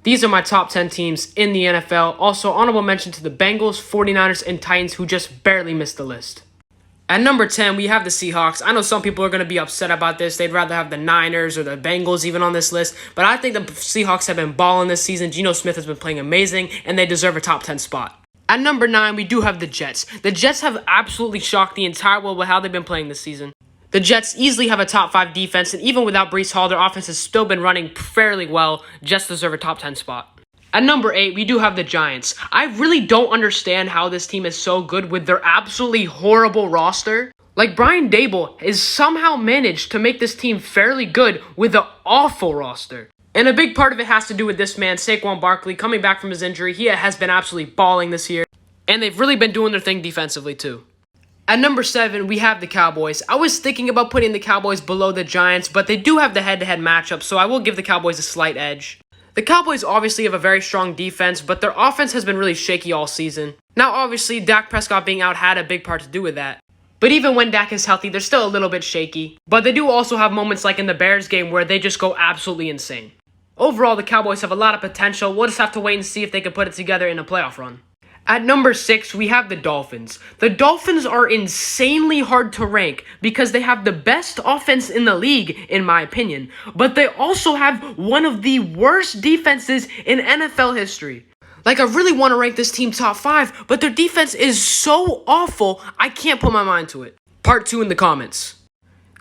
These are my top 10 teams in the NFL. Also, honorable mention to the Bengals, 49ers, and Titans, who just barely missed the list. At number 10, we have the Seahawks. I know some people are going to be upset about this. They'd rather have the Niners or the Bengals even on this list. But I think the Seahawks have been balling this season. Geno Smith has been playing amazing, and they deserve a top 10 spot. At number 9, we do have the Jets. The Jets have absolutely shocked the entire world with how they've been playing this season. The Jets easily have a top 5 defense, and even without Breece Hall, their offense has still been running fairly well. Jets deserve a top 10 spot. At number 8, we do have the Giants. I really don't understand how this team is so good with their absolutely horrible roster. Like, Brian Daboll has somehow managed to make this team fairly good with an awful roster. And a big part of it has to do with this man, Saquon Barkley, coming back from his injury. He has been absolutely balling this year. And they've really been doing their thing defensively, too. At number 7, we have the Cowboys. I was thinking about putting the Cowboys below the Giants, but they do have the head-to-head matchup, so I will give the Cowboys a slight edge. The Cowboys obviously have a very strong defense, but their offense has been really shaky all season. Now, obviously, Dak Prescott being out had a big part to do with that. But even when Dak is healthy, they're still a little bit shaky. But they do also have moments like in the Bears game where they just go absolutely insane. Overall, the Cowboys have a lot of potential. We'll just have to wait and see if they can put it together in a playoff run. At number 6, we have the Dolphins. The Dolphins are insanely hard to rank because they have the best offense in the league, in my opinion. But they also have one of the worst defenses in NFL history. Like, I really want to rank this team top 5, but their defense is so awful, I can't put my mind to it. Part 2 in the comments.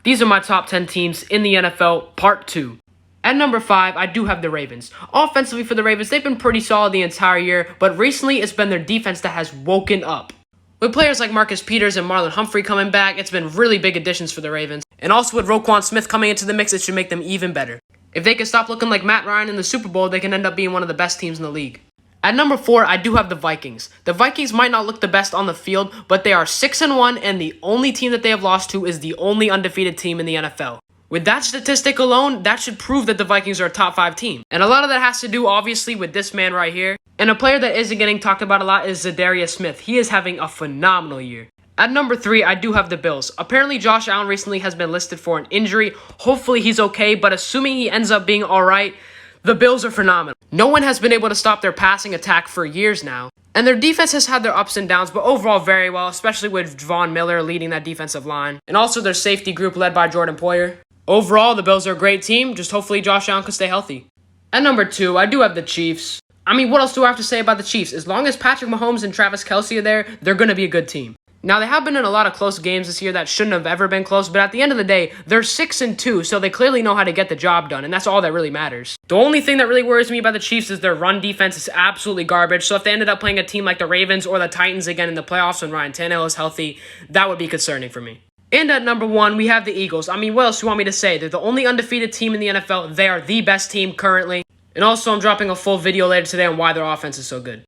These are my top 10 teams in the NFL, Part 2. At number 5, I do have the Ravens. Offensively for the Ravens, they've been pretty solid the entire year, but recently it's been their defense that has woken up. With players like Marcus Peters and Marlon Humphrey coming back, it's been really big additions for the Ravens. And also with Roquan Smith coming into the mix, it should make them even better. If they can stop looking like Matt Ryan in the Super Bowl, they can end up being one of the best teams in the league. At number 4, I do have the Vikings. The Vikings might not look the best on the field, but they are 6-1, and the only team that they have lost to is the only undefeated team in the NFL. With that statistic alone, that should prove that the Vikings are a top 5 team. And a lot of that has to do, obviously, with this man right here. And a player that isn't getting talked about a lot is Za'Darius Smith. He is having a phenomenal year. At number 3, I do have the Bills. Apparently, Josh Allen recently has been listed for an injury. Hopefully, he's okay, but assuming he ends up being alright, the Bills are phenomenal. No one has been able to stop their passing attack for years now. And their defense has had their ups and downs, but overall very well, especially with Von Miller leading that defensive line. And also their safety group led by Jordan Poyer. Overall, the Bills are a great team. Just hopefully Josh Allen can stay healthy. At number 2, I do have the Chiefs. I mean, what else do I have to say about the Chiefs? As long as Patrick Mahomes and Travis Kelce are there, they're going to be a good team. Now, they have been in a lot of close games this year that shouldn't have ever been close, but at the end of the day, they're 6-2, so they clearly know how to get the job done, and that's all that really matters. The only thing that really worries me about the Chiefs is their run defense is absolutely garbage, so if they ended up playing a team like the Ravens or the Titans again in the playoffs when Ryan Tannehill is healthy, that would be concerning for me. And at number 1, we have the Eagles. I mean, what else do you want me to say? They're the only undefeated team in the NFL. They are the best team currently. And also, I'm dropping a full video later today on why their offense is so good.